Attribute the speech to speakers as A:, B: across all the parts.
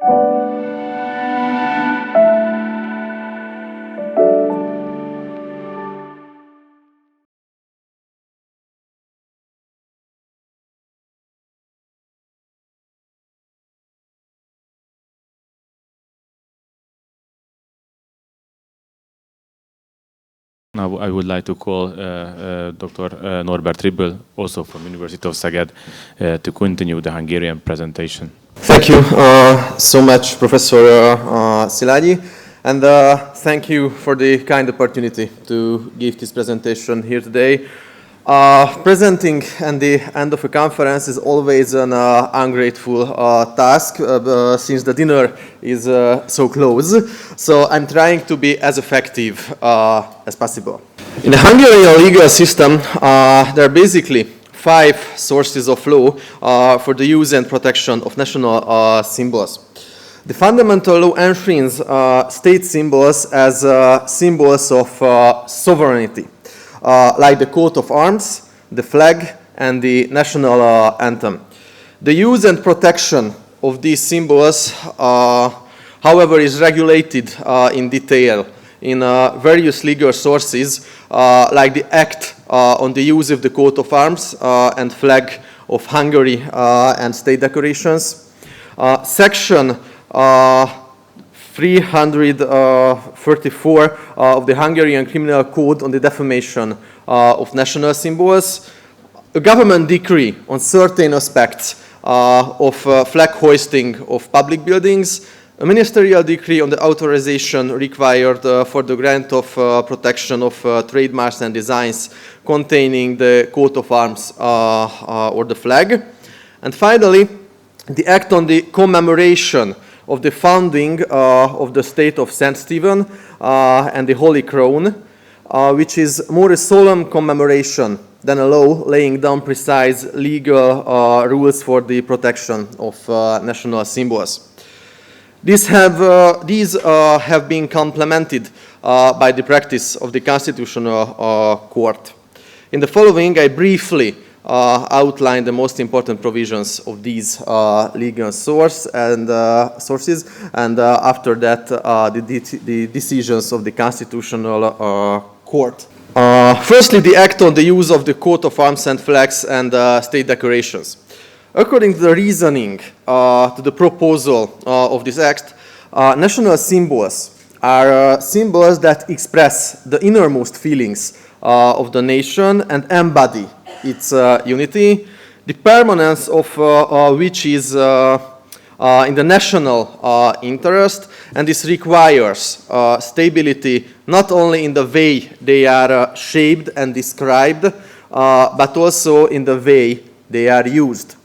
A: Now I would like to call Dr. Norbert Tribl, also from University of Szeged, to continue the Hungarian presentation.
B: Thank you so much, Professor Szilágyi, and thank you for the kind opportunity to give this presentation here today. Presenting at the end of a conference is always an ungrateful task since the dinner is so close. So I'm trying to be as effective as possible. In the Hungarian legal system, there are basically 5 sources of law for the use and protection of national symbols. The fundamental law enshrines state symbols as symbols of sovereignty. Like the coat of arms, the flag, and the national anthem. The use and protection of these symbols, however, is regulated in detail in various legal sources, like the Act on the use of the coat of arms and flag of Hungary and state decorations, Section 334 of the Hungarian Criminal Code on the defamation of national symbols, a government decree on certain aspects of flag hoisting of public buildings, a ministerial decree on the authorization required for the grant of protection of trademarks and designs containing the coat of arms or the flag, and finally, the Act on the commemoration of the founding of the state of St. Stephen and the Holy Crown, which is more a solemn commemoration than a law laying down precise legal rules for the protection of national symbols. These have been complemented by the practice of the Constitutional Court. In the following, I briefly outline the most important provisions of these legal sources, and after that the decisions of the Constitutional Court. Firstly, the Act on the use of the coat of arms and flags and state decorations. According to the reasoning to the proposal of this Act, national symbols are symbols that express the innermost feelings of the nation and embody its unity, the permanence of which is in the national interest, and this requires stability not only in the way they are shaped and described, but also in the way they are used.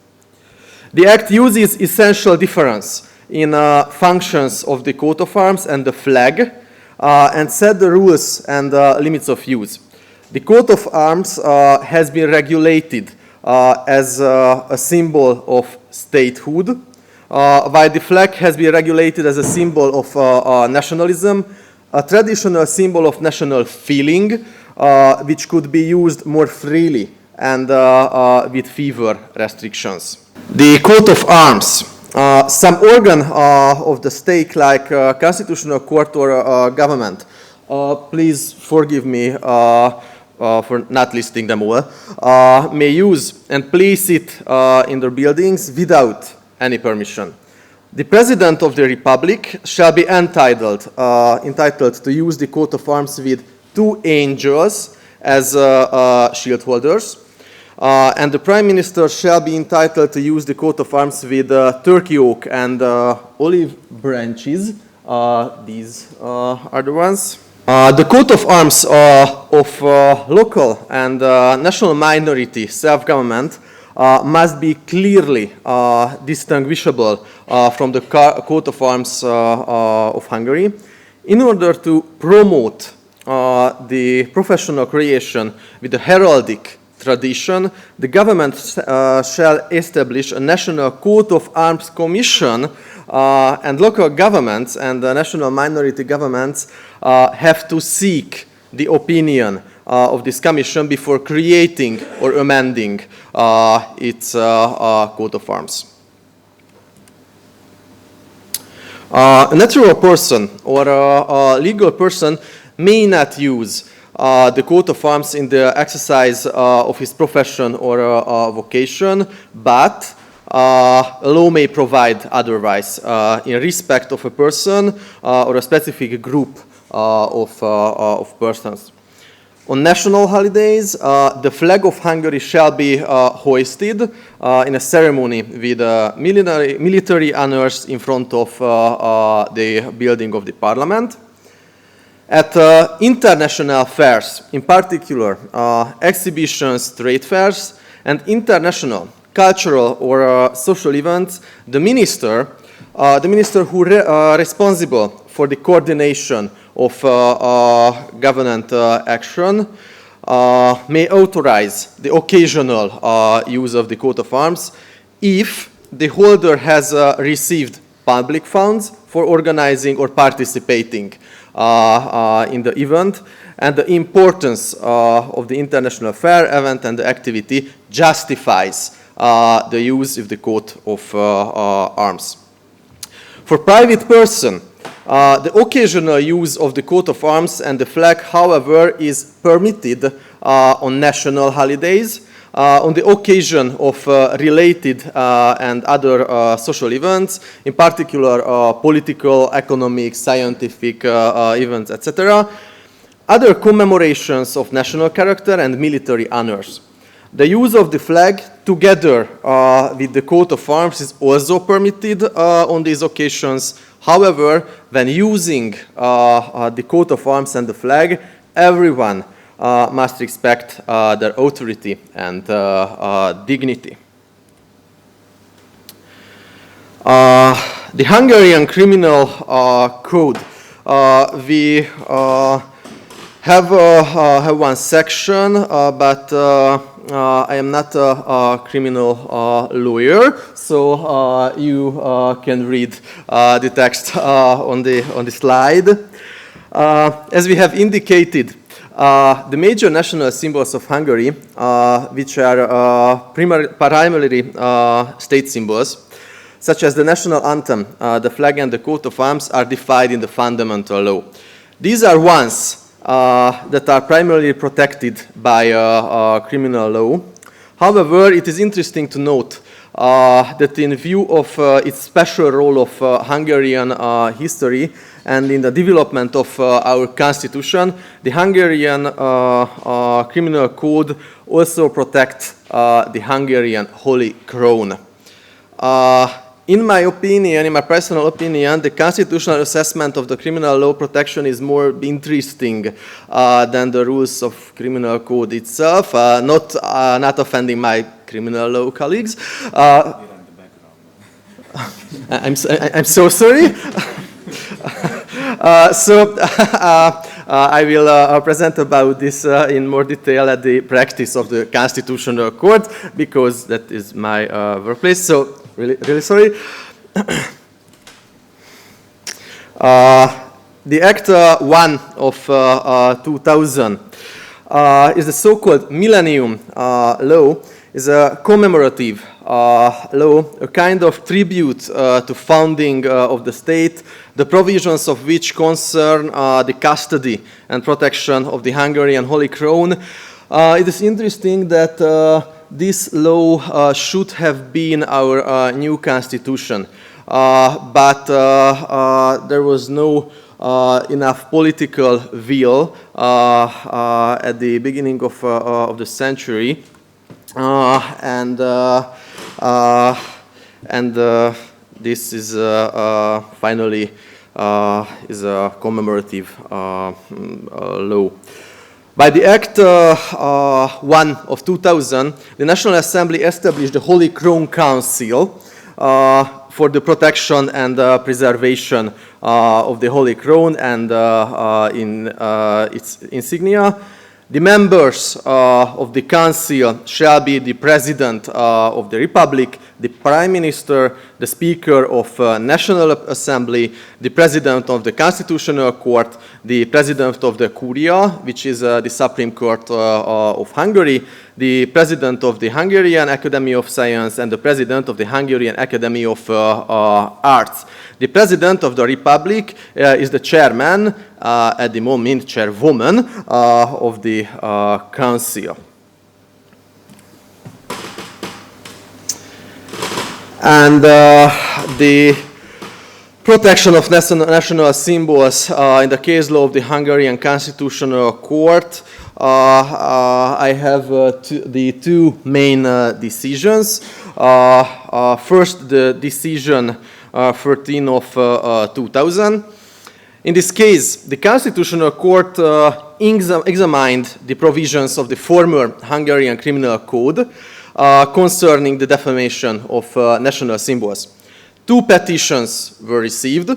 B: The Act uses essential difference in functions of the coat of arms and the flag and set the rules and limits of use. The coat of arms has been regulated as a symbol of statehood, while the flag has been regulated as a symbol of nationalism, a traditional symbol of national feeling, which could be used more freely and with fewer restrictions. The coat of arms. Some organ of the state, like Constitutional Court or government, please forgive me for not listing them all, may use and place it in their buildings without any permission. The President of the Republic shall be entitled to use the coat of arms with 2 angels as shield holders, and the Prime Minister shall be entitled to use the coat of arms with turkey oak and olive branches. These are the ones. The coat of arms of local and national minority self-government must be clearly distinguishable from the coat of arms of Hungary in order to promote the professional creation with the heraldic tradition. The government shall establish a national coat of arms commission, and local governments and national minority governments have to seek the opinion of this commission before creating or amending its coat of arms. A natural person or a legal person may not use the coat of arms in the exercise of his profession or vocation, but a law may provide otherwise in respect of a person or a specific group of persons. On national holidays, the flag of Hungary shall be hoisted in a ceremony with military honors in front of the building of the parliament. At international fairs, in particular exhibitions, trade fairs, and international cultural or social events, the minister who responsible for the coordination of government action may authorize the occasional use of the coat of arms if the holder has received public funds for organizing or participating in the event, and the importance of the international fair event and the activity justifies the use of the coat of arms. For private person, the occasional use of the coat of arms and the flag, however, is permitted on national holidays, on the occasion of related and other social events, in particular political, economic, scientific events, etc. Other commemorations of national character and military honors. The use of the flag together with the coat of arms is also permitted on these occasions. However, when using the coat of arms and the flag, everyone must respect their authority and dignity. The Hungarian Criminal Code, we have one section, but I am not a criminal lawyer, so you can read the text on the slide. As we have indicated, the major national symbols of Hungary, which are primarily state symbols, such as the national anthem, the flag and the coat of arms, are defined in the fundamental law. These are ones that are primarily protected by criminal law. However, it is interesting to note that in view of its special role of Hungarian history and in the development of our constitution, the Hungarian criminal code also protects the Hungarian Holy Crown. In my opinion, in my personal opinion, the constitutional assessment of the criminal law protection is more interesting than the rules of criminal code itself, not offending my criminal law colleagues. I'm so sorry. I will present about this in more detail at the practice of the Constitutional Court, because that is my workplace. So, really sorry. The Act 1 of 2000 is the so-called Millennium Law, is a commemorative law, a kind of tribute to founding of the state, the provisions of which concern the custody and protection of the Hungarian Holy Crown. It is interesting that this law should have been our new constitution, but there was no enough political will at the beginning of the century, and this is finally is a commemorative law. By the Act 1 of 2000, the National Assembly established the Holy Crown Council for the protection and preservation of the Holy Crown and in its insignia. The members of the Council shall be the President of the Republic, the Prime Minister, the Speaker of National Assembly, the President of the Constitutional Court, the President of the Curia, which is the Supreme Court of Hungary, the President of the Hungarian Academy of Science, and the President of the Hungarian Academy of Arts. The President of the Republic is the chairman, at the moment chairwoman, of the Council. And the protection of national symbols in the case law of the Hungarian Constitutional Court. I have the two main decisions. First, the decision 13 of 2000. In this case, the Constitutional Court examined the provisions of the former Hungarian Criminal Code concerning the defamation of national symbols. Two petitions were received,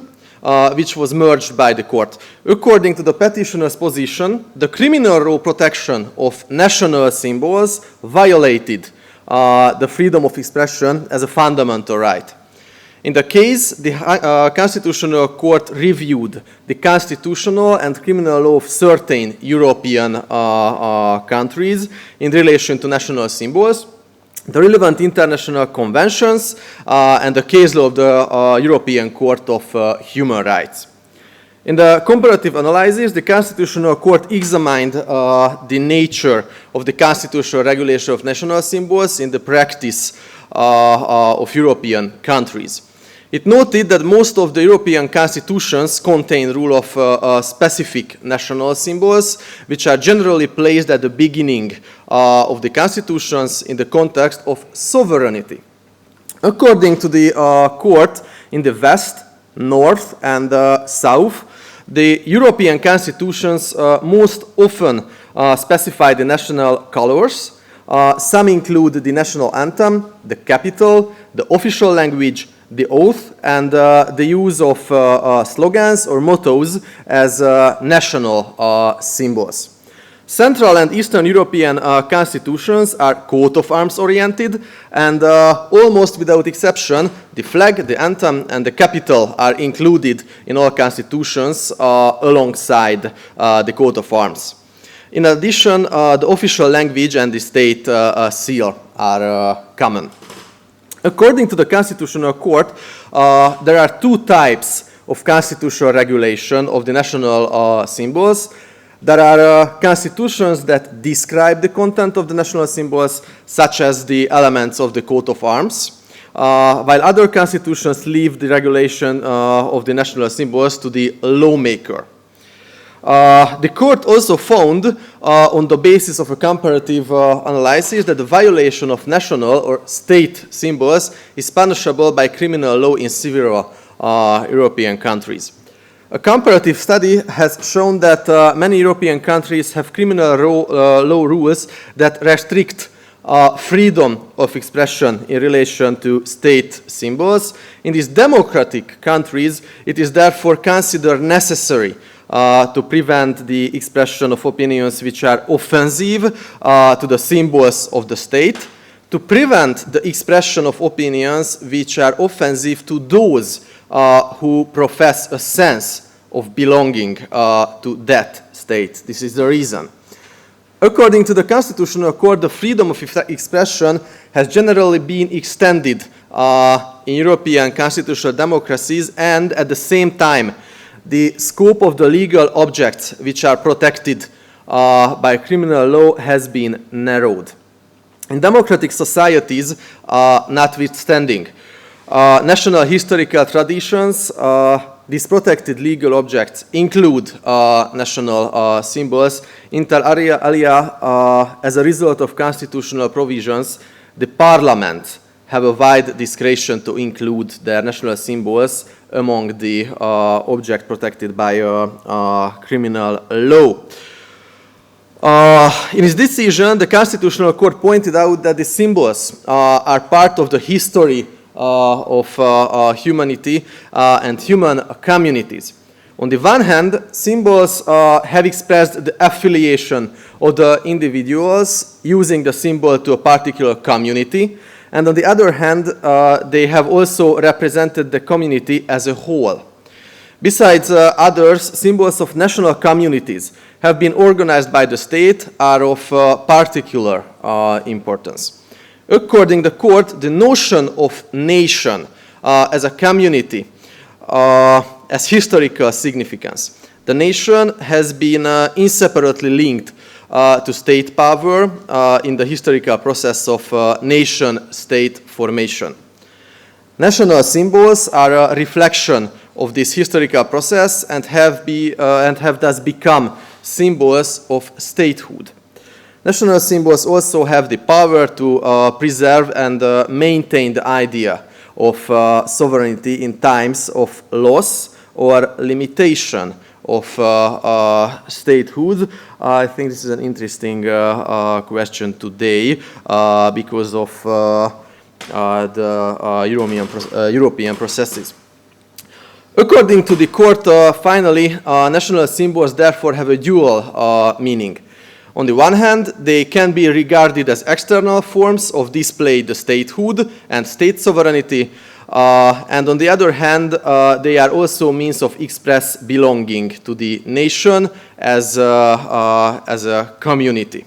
B: which was merged by the court. According to the petitioner's position, the criminal law protection of national symbols violated the freedom of expression as a fundamental right. In the case, the Constitutional Court reviewed the constitutional and criminal law of certain European countries in relation to national symbols, the relevant international conventions, and the case law of the European Court of Human Rights. In the comparative analysis, the Constitutional Court examined the nature of the constitutional regulation of national symbols in the practice of European countries. It noted that most of the European constitutions contain rule of specific national symbols, which are generally placed at the beginning of the constitutions in the context of sovereignty. According to the court, in the West, North, and South, the European constitutions most often specify the national colors. Some include the national anthem, the capital, the official language, the oath, and the use of slogans or mottos as national symbols. Central and Eastern European constitutions are coat of arms oriented, and almost without exception, the flag, the anthem, and the capital are included in all constitutions alongside the coat of arms. In addition, the official language and the state seal are common. According to the Constitutional Court, there are two types of constitutional regulation of the national symbols. There are constitutions that describe the content of the national symbols, such as the elements of the coat of arms, while other constitutions leave the regulation of the national symbols to the lawmaker. The court also found, on the basis of a comparative analysis, that the violation of national or state symbols is punishable by criminal law in several European countries. A comparative study has shown that many European countries have criminal law rules that restrict freedom of expression in relation to state symbols. In these democratic countries, it is therefore considered necessary to prevent the expression of opinions which are offensive to the symbols of the state, to prevent the expression of opinions which are offensive to those who profess a sense of belonging to that state. This is the reason. According to the Constitutional Court, the freedom of expression has generally been extended in European constitutional democracies, and at the same time, the scope of the legal objects which are protected by criminal law has been narrowed. In democratic societies, notwithstanding national historical traditions, these protected legal objects include national symbols. Inter alia, as a result of constitutional provisions, the parliament have a wide discretion to include their national symbols among the objects protected by criminal law. In his decision, the Constitutional Court pointed out that the symbols are part of the history of humanity and human communities. On the one hand, symbols have expressed the affiliation of the individuals using the symbol to a particular community, And on the other hand, they have also represented the community as a whole. Besides others, symbols of national communities have been organized by the state are of particular importance. According to the court, the notion of nation as a community has historical significance. The nation has been inseparably linked to state power in the historical process of nation-state formation. National symbols are a reflection of this historical process and have thus become symbols of statehood. National symbols also have the power to preserve and maintain the idea of sovereignty in times of loss or limitation of statehood. I think this is an interesting question today because of the European processes. According to the court, finally, national symbols therefore have a dual meaning. On the one hand, they can be regarded as external forms of display the statehood and state sovereignty, and on the other hand, they are also means of express belonging to the nation as a community.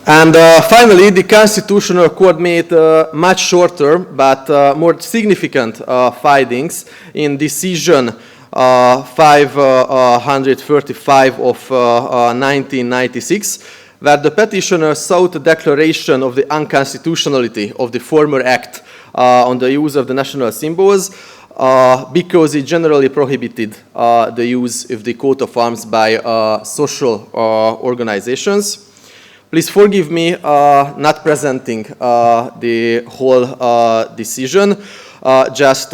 B: And finally, the Constitutional Court made much shorter but more significant findings in decision 535 of 1996, where the petitioner sought a declaration of the unconstitutionality of the former act on the use of the national symbols because it generally prohibited the use of the coat of arms by social organizations. Please forgive me not presenting the whole decision, just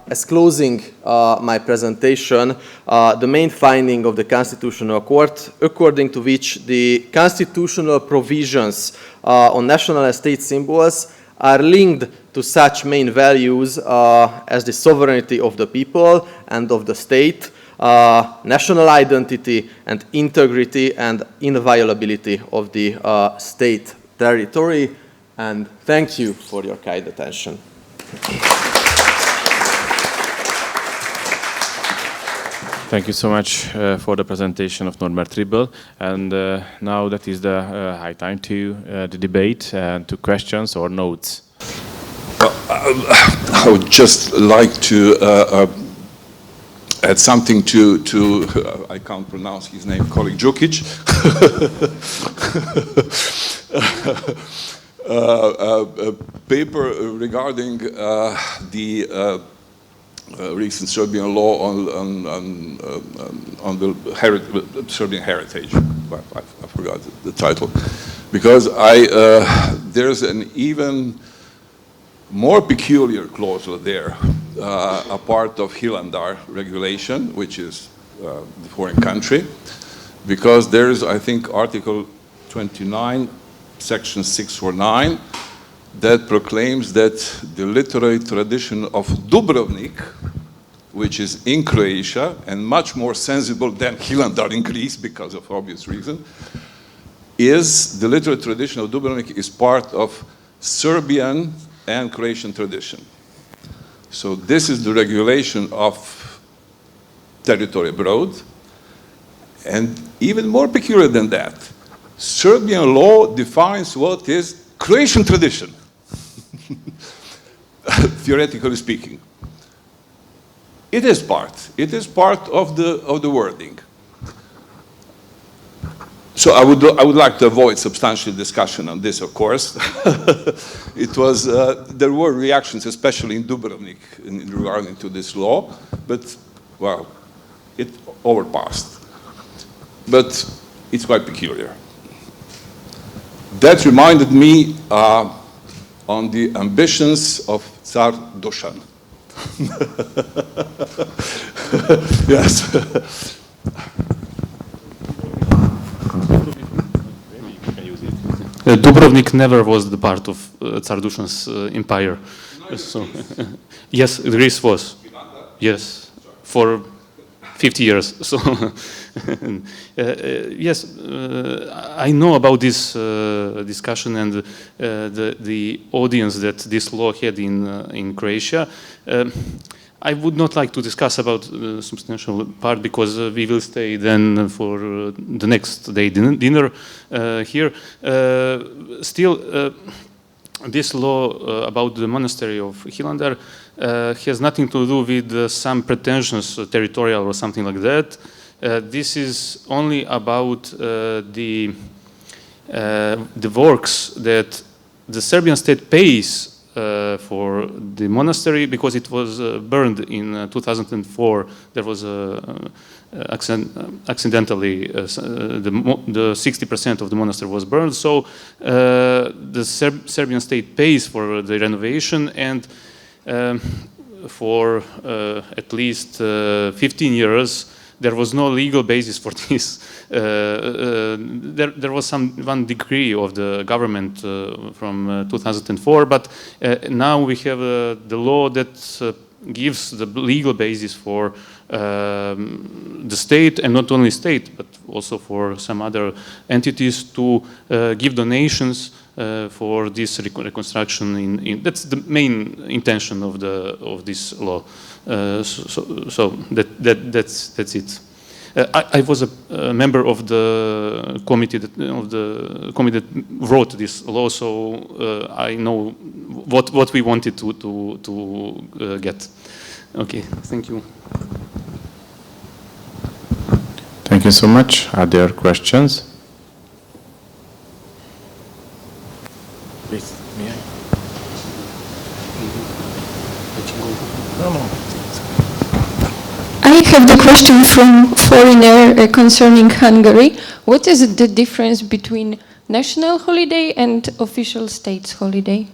B: as closing my presentation, the main finding of the Constitutional Court, according to which the constitutional provisions on national and state symbols are linked to such main values as the sovereignty of the people and of the state, national identity and integrity and inviolability of the state territory. And thank you for your kind attention.
A: Thank you so much for the presentation of Norbert Tribl. And now that is the high time to the debate and to questions or notes.
C: I would just like to add something to I can't pronounce his name, colleague Djukic. A paper regarding the recent Serbian law on the Serbian heritage. I forgot the title, because there's an even more peculiar clause there, a part of Hilandar regulation, which is the foreign country, because there is, I think, Article 29, Section 649, that proclaims that the literary tradition of Dubrovnik, which is in Croatia and much more sensible than Hilandar in Greece because of obvious reason, is the literary tradition of Dubrovnik is part of Serbian and Croatian tradition. So this is the regulation of territory abroad, and even more peculiar than that, Serbian law defines what is Croatian tradition, theoretically speaking. It is part of the wording. So I would like to avoid substantial discussion on this, of course. It was there were reactions, especially in Dubrovnik, regarding to this law, but well, it overpassed. But it's quite peculiar. That reminded me on the ambitions of Tsar Dusan. Yes.
D: Dubrovnik never was the part of Tsar Dusan's empire. So, yes, Greece was. Yes, for 50 years. So yes, I know about this discussion and the audience that this law had in Croatia. I would not like to discuss about the substantial part because we will stay then for the next day dinner here. Still, this law about the monastery of Hilandar has nothing to do with some pretensions, territorial or something like that. This is only about the works that the Serbian state pays for the monastery because it was burned in 2004. There was accidentally the 60% of the monastery was burned. So the Serbian state pays for the renovation, and for at least 15 years there was no legal basis for this. There was one decree of the government from 2004, but now we have the law that gives the legal basis for the state, and not only state, but also for some other entities to give donations for this reconstruction. That's the main intention of this law. So that's it. I was a member of the committee that wrote this law, so I know what we wanted to get. Okay, thank you.
A: Thank you so much. Are there questions? Please, may I?
E: I have the question from foreigner concerning Hungary. What is the difference between national holiday and official state's holiday?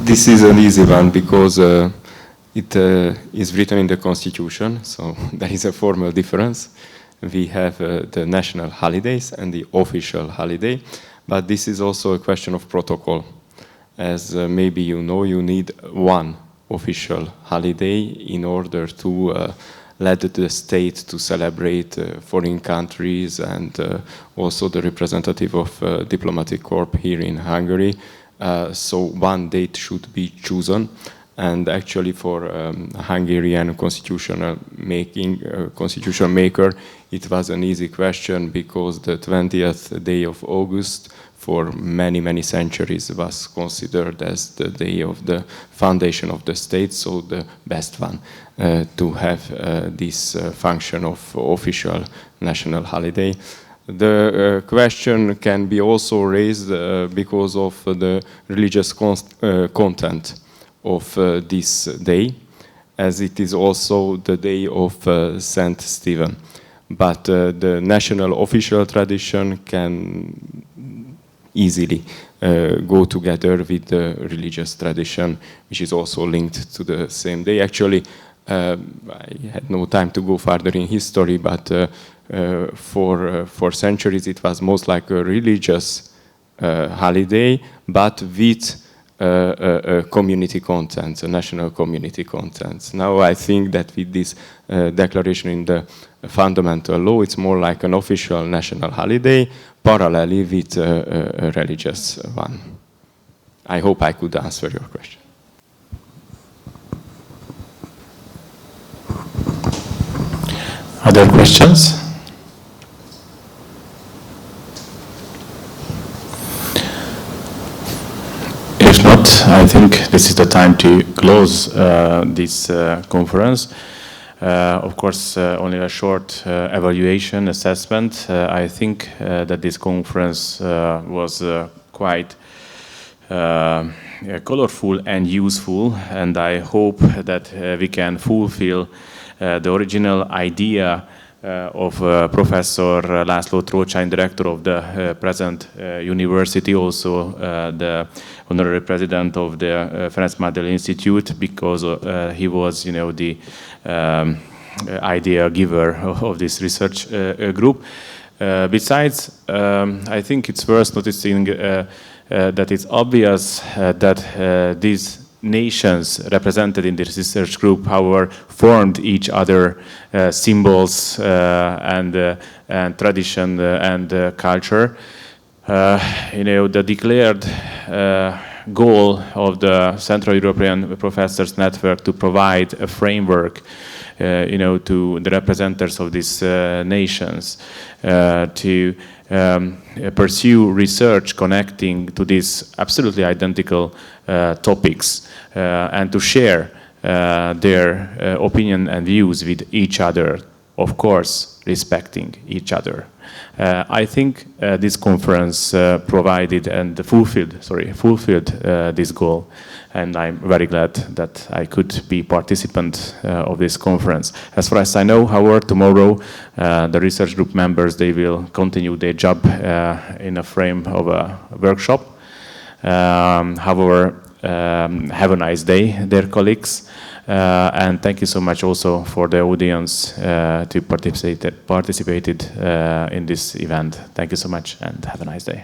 F: This is an easy one because it is written in the constitution, so there is a formal difference. We have the national holidays and the official holiday, but this is also a question of protocol. As maybe you know, you need one official holiday in order to let the state to celebrate foreign countries, and also the representative of diplomatic corps here in Hungary. So one date should be chosen, and actually for Hungarian constitution maker, it was an easy question because the 20th day of August for many centuries was considered as the day of the foundation of the state, so the best one to have this function of official national holiday. The question can be also raised because of the religious content of this day, as it is also the day of Saint Stephen. But the national official tradition can easily go together with the religious tradition, which is also linked to the same day. Actually, I had no time to go further in history, but for centuries it was most like a religious holiday, but with a community content, a national community content. Now I think that with this declaration in the fundamental law, it's more like an official national holiday, parallelly with a religious one. I hope I could answer your question.
A: Other questions? If not, I think this is the time to close this conference. Of course, only a short evaluation, assessment. I think that this conference was quite colorful and useful, and I hope that we can fulfill the original idea of Professor László Trócsány, director of the present university, also the honorary president of the Ferenc Márdai Institute, because he was, the idea giver of this research group. Besides, I think it's worth noticing that it's obvious that these nations represented in this research group, however, formed each other symbols and tradition and culture. The declared goal of the Central European Professors Network to provide a framework, to the representatives of these nations to pursue research connecting to these absolutely identical topics and to share their opinion and views with each other, of course, respecting each other. I think this conference provided and fulfilled this goal, and I'm very glad that I could be participant of this conference. As far as I know, however, tomorrow the research group members, they will continue their job in a frame of a workshop. However, have a nice day, dear colleagues. And thank you so much also for the audience to participated in this event. Thank you so much and have a nice day.